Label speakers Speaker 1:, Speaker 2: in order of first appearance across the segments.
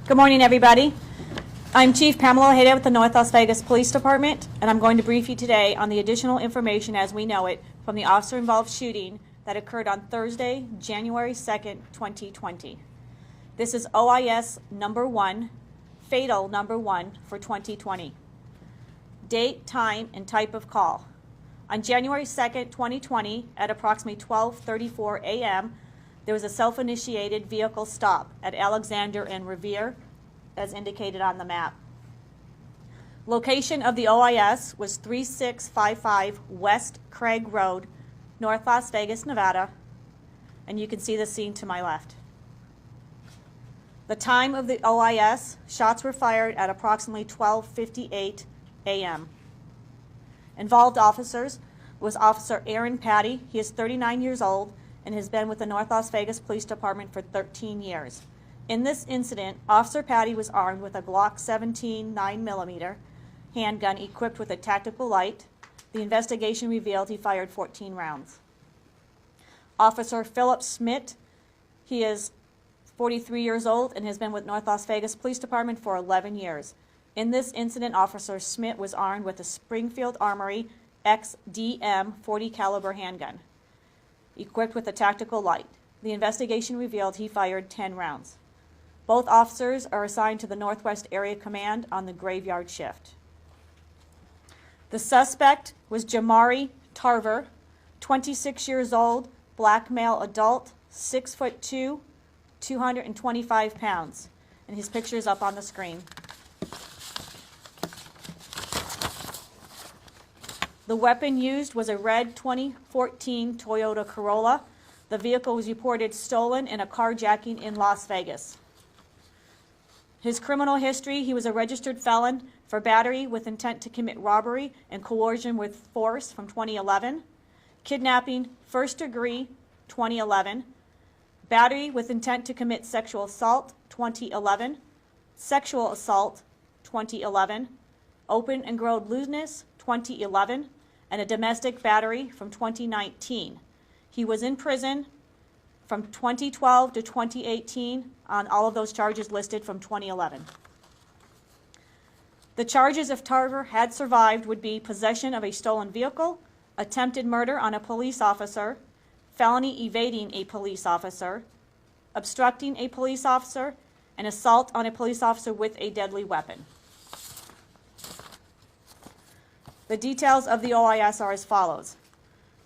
Speaker 1: Good morning, everybody. I'm Chief Pamela Hayda with the North Las Vegas Police Department, and I'm going to brief you today on the additional information as we know it from the officer-involved shooting that occurred on Thursday, January 2nd, 2020. This is OIS number 1, fatal number 1 for 2020. Date, time, and type of call. On January 2nd, 2020, at approximately 12:34 a.m., there was a self-initiated vehicle stop at Alexander and Revere, as indicated on the map. Location of the OIS was 3655 West Craig Road, North Las Vegas, Nevada, and you can see the scene to my left. The time of the OIS, shots were fired at approximately 12:58 a.m. Involved officers was Officer Aaron Patty. He is 39 years old and has been with the North Las Vegas Police Department for 13 years. In this incident, Officer Patty was armed with a Glock 17 9mm handgun equipped with a tactical light. The investigation revealed he fired 14 rounds. Officer Philip Smith, he is 43 years old and has been with North Las Vegas Police Department for 11 years. In this incident, Officer Smith was armed with a Springfield Armory XDM 40 caliber handgun equipped with a tactical light. The investigation revealed he fired 10 rounds. Both officers are assigned to the Northwest Area Command on the graveyard shift. The suspect was Jamari Tarver, 26 years old, black male adult, 6'2", 225 pounds. And his picture is up on the screen. The weapon used was a red 2014 Toyota Corolla. The vehicle was reported stolen in a carjacking in Las Vegas. His criminal history: he was a registered felon for battery with intent to commit robbery and coercion with force from 2011, kidnapping first degree 2011, battery with intent to commit sexual assault 2011, sexual assault 2011, open and gross lewdness 2011, and a domestic battery from 2019. He was in prison from 2012 to 2018 on all of those charges listed from 2011. The charges, if Tarver had survived, would be possession of a stolen vehicle, attempted murder on a police officer, felony evading a police officer, obstructing a police officer, and assault on a police officer with a deadly weapon. The details of the OIS are as follows.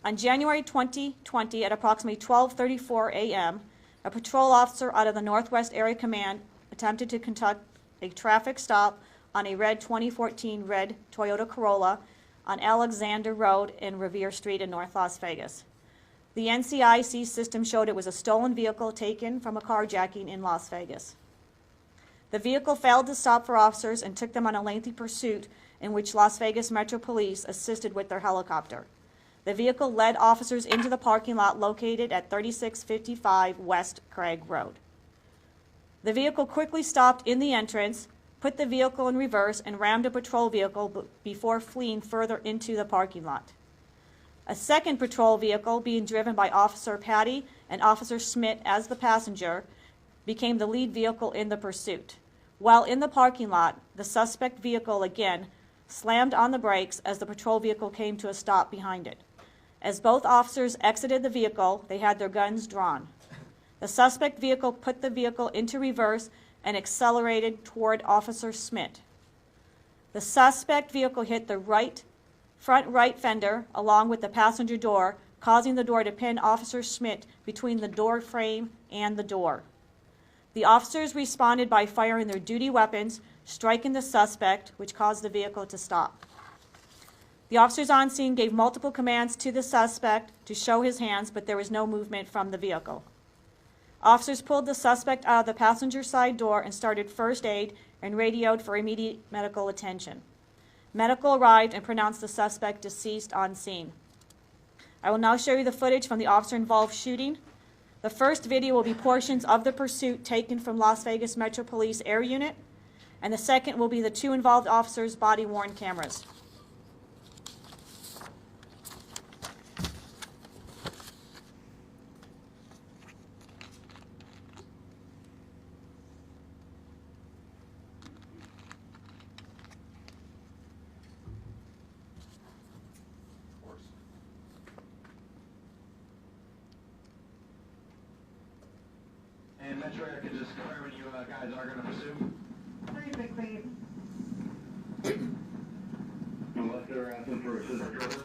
Speaker 1: On January 2020, at approximately 12:34 a.m., a patrol officer out of the Northwest Area Command attempted to conduct a traffic stop on a red 2014 red Toyota Corolla on Alexander Road and Revere Street in North Las Vegas. The NCIC system showed it was a stolen vehicle taken from a carjacking in Las Vegas. The vehicle failed to stop for officers and took them on a lengthy pursuit in which Las Vegas Metro Police assisted with their helicopter. The vehicle led officers into the parking lot located at 3655 West Craig Road. The vehicle quickly stopped in the entrance, put the vehicle in reverse, and rammed a patrol vehicle before fleeing further into the parking lot. A second patrol vehicle, being driven by Officer Patty and Officer Smith as the passenger, became the lead vehicle in the pursuit. While in the parking lot, the suspect vehicle again slammed on the brakes as the patrol vehicle came to a stop behind it. As both officers exited the vehicle, they had their guns drawn. The suspect vehicle put the vehicle into reverse and accelerated toward Officer Smith. The suspect vehicle hit the front right fender along with the passenger door, causing the door to pin Officer Smith between the door frame and the door. The officers responded by firing their duty weapons, striking the suspect, which caused the vehicle to stop. The officers on scene gave multiple commands to the suspect to show his hands, but there was no movement from the vehicle. Officers pulled the suspect out of the passenger side door and started first aid and radioed for immediate medical attention. Medical arrived and pronounced the suspect deceased on scene. I will now show you the footage from the officer-involved shooting. The first video will be portions of the pursuit taken from Las Vegas Metro Police Air Unit, and the second will be the two involved officers' body-worn cameras.
Speaker 2: And Metro Air can just confirm when you guys are going to pursue.
Speaker 3: Pretty big, please.
Speaker 2: Unless they're asking for assistance,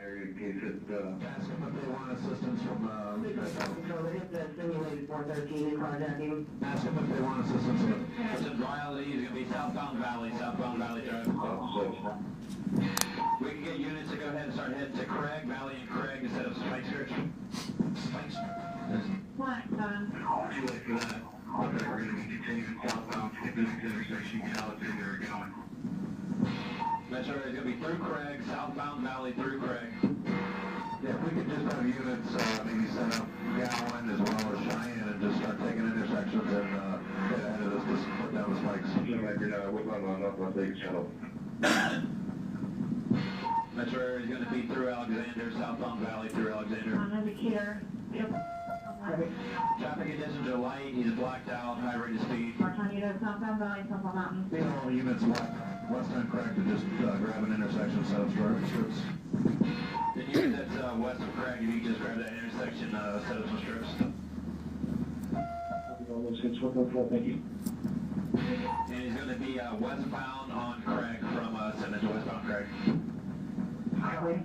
Speaker 2: area in case it, ask them if they want assistance from,
Speaker 3: Hit the simulated 413 and carjacking.
Speaker 2: ask them if they want assistance from.
Speaker 4: It's in Riley, he's gonna be southbound Valley Drive. We can get units to go ahead and start heading to Craig, Valley and Craig instead of Spike Church. Spike.
Speaker 3: What,
Speaker 2: Too late for that. Okay, we're gonna be continuing southbound, skip this intersection, get out to where we're going.
Speaker 4: Metro is gonna be through Craig, southbound Valley through Craig.
Speaker 2: Yeah, if we could just have units, maybe set up Gowan as well as Cheyenne and just start taking intersections and, get ahead of this, just put down the spikes.
Speaker 5: Seems like you're not whipping on up on big channel.
Speaker 4: Metro area is gonna be through Alexander, southbound Valley through Alexander.
Speaker 3: on indicator. Yep.
Speaker 4: Traffic conditions are light, he's blacked out, high rate of speed.
Speaker 3: Martinez, Southbound Valley, Southbound Mountain.
Speaker 2: You know, units west on Craig to just, grab an intersection, set up strips.
Speaker 4: The unit that's west of Craig, if you can just grab that intersection, set up some strips.
Speaker 5: Thank you.
Speaker 4: And he's gonna be westbound on Craig from Simmons to westbound Craig.
Speaker 3: Highway.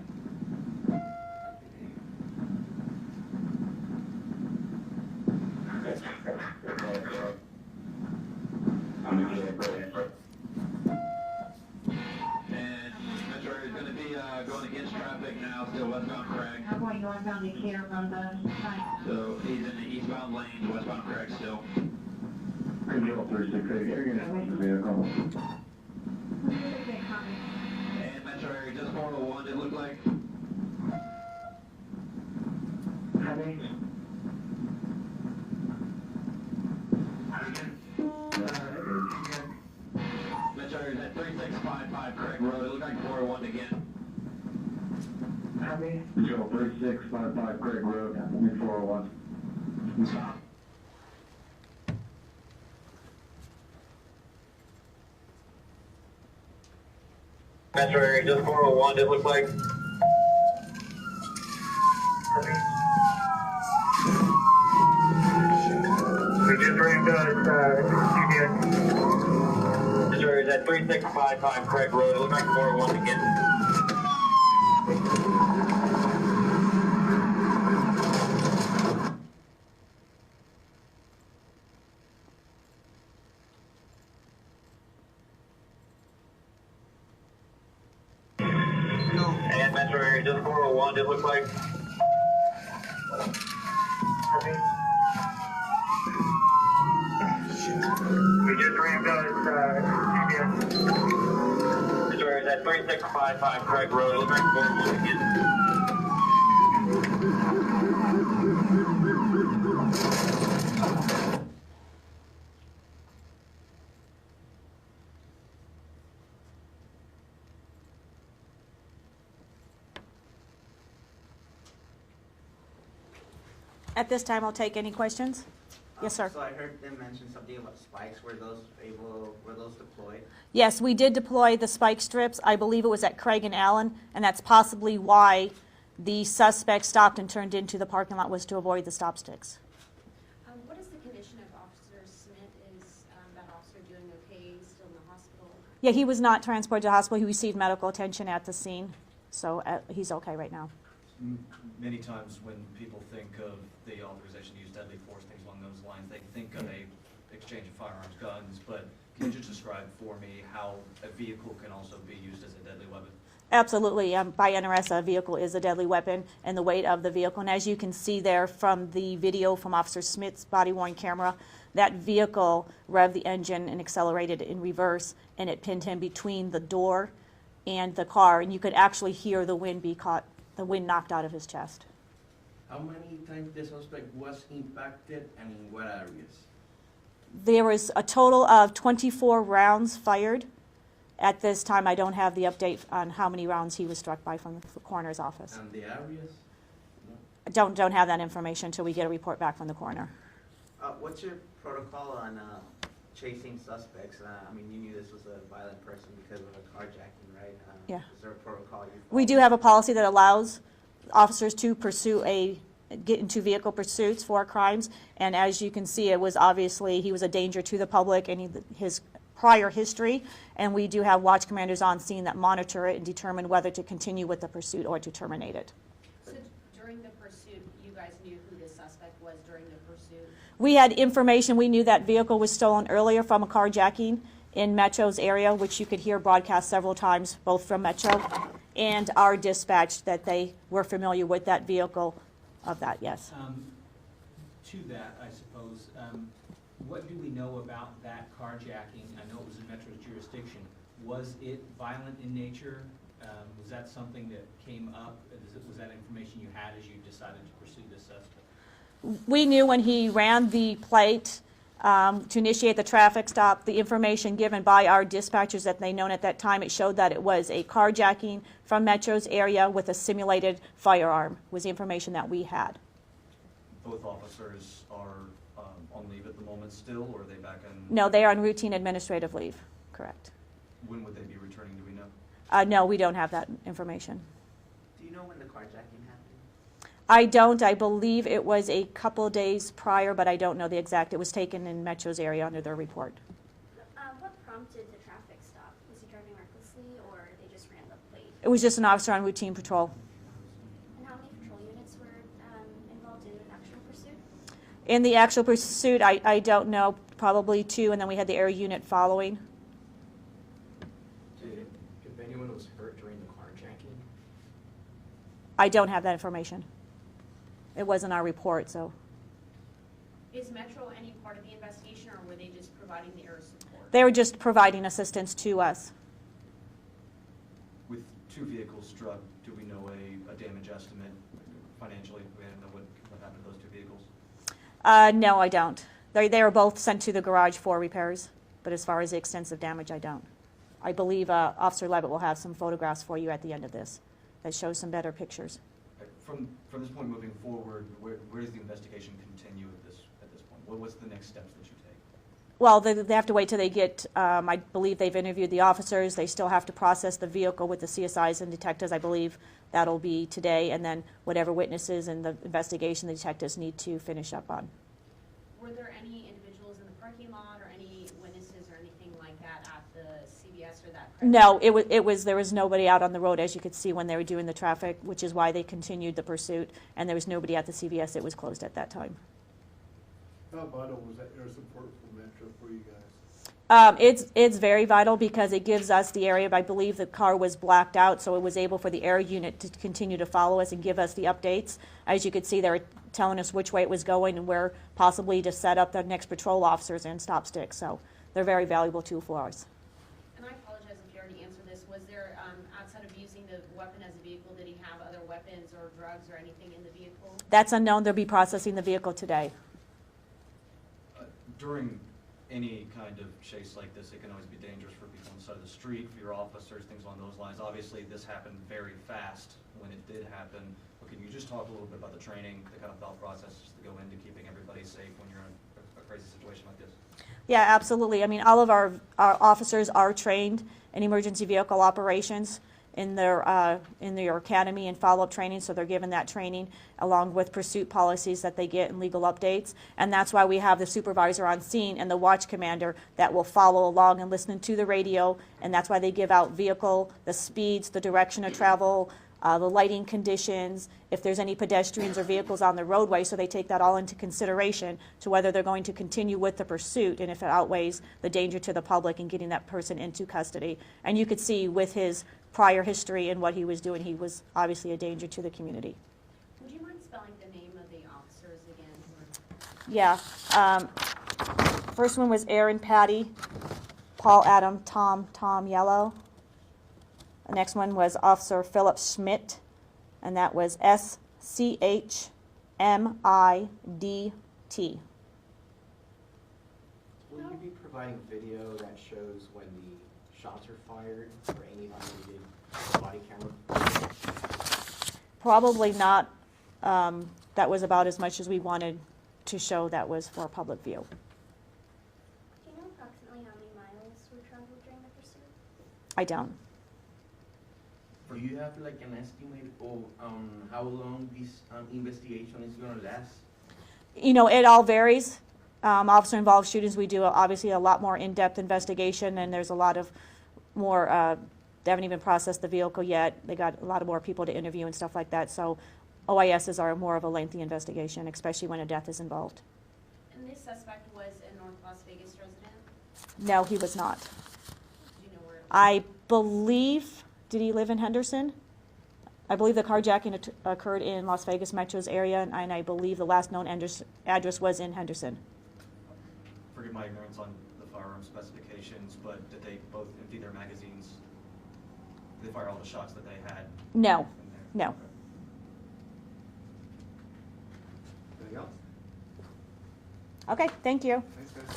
Speaker 4: And Metro area is gonna be going against traffic now, still westbound Craig.
Speaker 3: I'm going northbound Decatur from the side.
Speaker 4: So he's in the eastbound lane, westbound Craig still.
Speaker 5: Control 36, you're gonna have the vehicle.
Speaker 4: And Metro area just 401, it looked like.
Speaker 3: Highway.
Speaker 4: Metro area is at 3655 Craig Road, it looked like 401 again.
Speaker 3: Highway.
Speaker 5: Control 3655 Craig Road, 401.
Speaker 4: Stop. Metro area just 401, it looked like.
Speaker 5: We just ran
Speaker 4: Metro area is at 3655 Craig Road, it looked like 401 again. And Metro area just 401, it looked like.
Speaker 5: We just ran
Speaker 4: Metro area is at 3655 Craig Road, it looked like 401 again.
Speaker 1: At this time, I'll take any questions. Yes, sir.
Speaker 6: So I heard them mention something about spikes. Were those deployed?
Speaker 1: Yes, we did deploy the spike strips. I believe it was at Craig and Allen, and that's possibly why the suspect stopped and turned into the parking lot, was to avoid the stop sticks.
Speaker 7: What is the condition of Officer Smith? Is that officer doing okay? Still in the hospital?
Speaker 1: Yeah, he was not transported to the hospital. He received medical attention at the scene, so he's okay right now.
Speaker 8: Many times when people think of the authorization to use deadly force, things along those lines, they think of a exchange of firearms, guns, but can you just describe for me how a vehicle can also be used as a deadly weapon?
Speaker 1: Absolutely. By NRS, a vehicle is a deadly weapon, and the weight of the vehicle. And as you can see there from the video from Officer Smith's body-worn camera, that vehicle revved the engine and accelerated in reverse, and it pinned him between the door and the car, and you could actually hear the wind knocked out of his chest.
Speaker 9: How many times the suspect was impacted and in what areas?
Speaker 1: There was a total of 24 rounds fired. At this time, I don't have the update on how many rounds he was struck by from the coroner's office.
Speaker 9: And the areas?
Speaker 1: I don't have that information until we get a report back from the coroner.
Speaker 6: What's your protocol on chasing suspects? I mean, you knew this was a violent person because of a carjacking, right?
Speaker 1: Yeah.
Speaker 6: Is there a protocol you follow?
Speaker 1: We do have a policy that allows officers to pursue an get into vehicle pursuits for crimes. And as you can see, it was obviously, he was a danger to the public and his prior history. And we do have watch commanders on scene that monitor it and determine whether to continue with the pursuit or to terminate it.
Speaker 7: So during the pursuit, you guys knew who the suspect was during the pursuit?
Speaker 1: We had information. We knew that vehicle was stolen earlier from a carjacking in Metro's area, which you could hear broadcast several times, both from Metro and our dispatch, that they were familiar with that vehicle of that, yes.
Speaker 10: To that, I suppose, what do we know about that carjacking? I know it was in Metro's jurisdiction. Was it violent in nature? Was that something that came up? Was that information you had as you decided to pursue this suspect?
Speaker 1: We knew when he ran the plate to initiate the traffic stop, the information given by our dispatchers that they known at that time, it showed that it was a carjacking from Metro's area with a simulated firearm, was the information that we had.
Speaker 8: Both officers are on leave at the moment still, or are they back in?
Speaker 1: No, they are on routine administrative leave, correct.
Speaker 8: When would they be returning, do we know?
Speaker 1: No, we don't have that information.
Speaker 6: Do you know when the carjacking happened?
Speaker 1: I don't. I believe it was a couple days prior, but I don't know the exact. It was taken in Metro's area under their report.
Speaker 7: What prompted the traffic stop? Was he driving recklessly, or they just ran the plate?
Speaker 1: It was just an officer on routine patrol.
Speaker 7: And how many patrol units were involved in the actual pursuit?
Speaker 1: In the actual pursuit, I don't know, probably 2, and then we had the air unit following.
Speaker 10: If anyone was hurt during the carjacking?
Speaker 1: I don't have that information. It wasn't our report, so.
Speaker 7: Is Metro any part of the investigation, or were they just providing the air support?
Speaker 1: They were just providing assistance to us.
Speaker 8: With 2 vehicles struck, do we know a damage estimate financially? We don't know what happened to those 2 vehicles?
Speaker 1: No, I don't. They were both sent to the garage for repairs, but as far as the extensive damage, I don't. I believe Officer Levitt will have some photographs for you at the end of this that shows some better pictures.
Speaker 8: From this point moving forward, where does the investigation continue at this point? What's the next steps that you take?
Speaker 1: Well, they have to wait till they get, I believe they've interviewed the officers. They still have to process the vehicle with the CSIs and detectives. I believe that'll be today, and then whatever witnesses and the investigation the detectives need to finish up on.
Speaker 7: Were there any individuals in the parking lot, or any witnesses or anything like that at the CVS or that?
Speaker 1: No, there was nobody out on the road, as you could see when they were doing the traffic, which is why they continued the pursuit, and there was nobody at the CVS. It was closed at that time.
Speaker 5: How vital was that air support from Metro for you guys?
Speaker 1: It's very vital because it gives us the area. I believe the car was blacked out, so it was able for the air unit to continue to follow us and give us the updates. As you could see, they were telling us which way it was going and where possibly to set up the next patrol officers and stop sticks. So they're a very valuable tool for us.
Speaker 7: And I apologize if you already answered this. Was there, outside of using the weapon as a vehicle, did he have other weapons or drugs or anything in the vehicle?
Speaker 1: That's unknown. They'll be processing the vehicle today.
Speaker 8: During any kind of chase like this, it can always be dangerous for people on the side of the street, for your officers, things along those lines. Obviously, this happened very fast when it did happen. But can you just talk a little bit about the training, the kind of thought process that go into keeping everybody safe when you're in a crazy situation like this?
Speaker 1: Yeah, absolutely. I mean, all of our officers are trained in emergency vehicle operations in their academy and follow-up training, so they're given that training along with pursuit policies that they get and legal updates. And that's why we have the supervisor on scene and the watch commander that will follow along and listen to the radio, and that's why they give out vehicle, the speeds, the direction of travel, the lighting conditions, if there's any pedestrians or vehicles on the roadway, so they take that all into consideration to whether they're going to continue with the pursuit and if it outweighs the danger to the public and getting that person into custody. And you could see with his prior history and what he was doing, he was obviously a danger to the community.
Speaker 7: Would you mind spelling the name of the officers again?
Speaker 1: Yeah. First one was Aaron Patty, Paul Adam, Tom Yellow. The next one was Officer Philip Schmidt, and that was SCHMIDT.
Speaker 10: Will you be providing video that shows when the shots are fired, or any unneeded body camera?
Speaker 1: Probably not. That was about as much as we wanted to show that was for public view.
Speaker 7: Do you know approximately how many miles were traveled during the pursuit?
Speaker 1: I don't.
Speaker 9: Do you have like an estimate of how long this investigation is gonna last?
Speaker 1: You know, it all varies. Officer-involved shootings, we do obviously a lot more in-depth investigation, and there's a lot of more, they haven't even processed the vehicle yet. They got a lot of more people to interview and stuff like that. So OISs are more of a lengthy investigation, especially when a death is involved.
Speaker 7: And this suspect was a North Las Vegas resident?
Speaker 1: No, he was not.
Speaker 7: Do you know where?
Speaker 1: I believe, did he live in Henderson? I believe the carjacking occurred in Las Vegas Metro's area, and I believe the last known address was in Henderson.
Speaker 8: Forgive my ignorance on the firearm specifications, but did they both empty their magazines? Did they fire all the shots that they had
Speaker 1: No,
Speaker 8: in there?
Speaker 1: no.
Speaker 8: Okay.
Speaker 5: Anything else?
Speaker 1: Okay, thank you.
Speaker 5: Thanks, guys.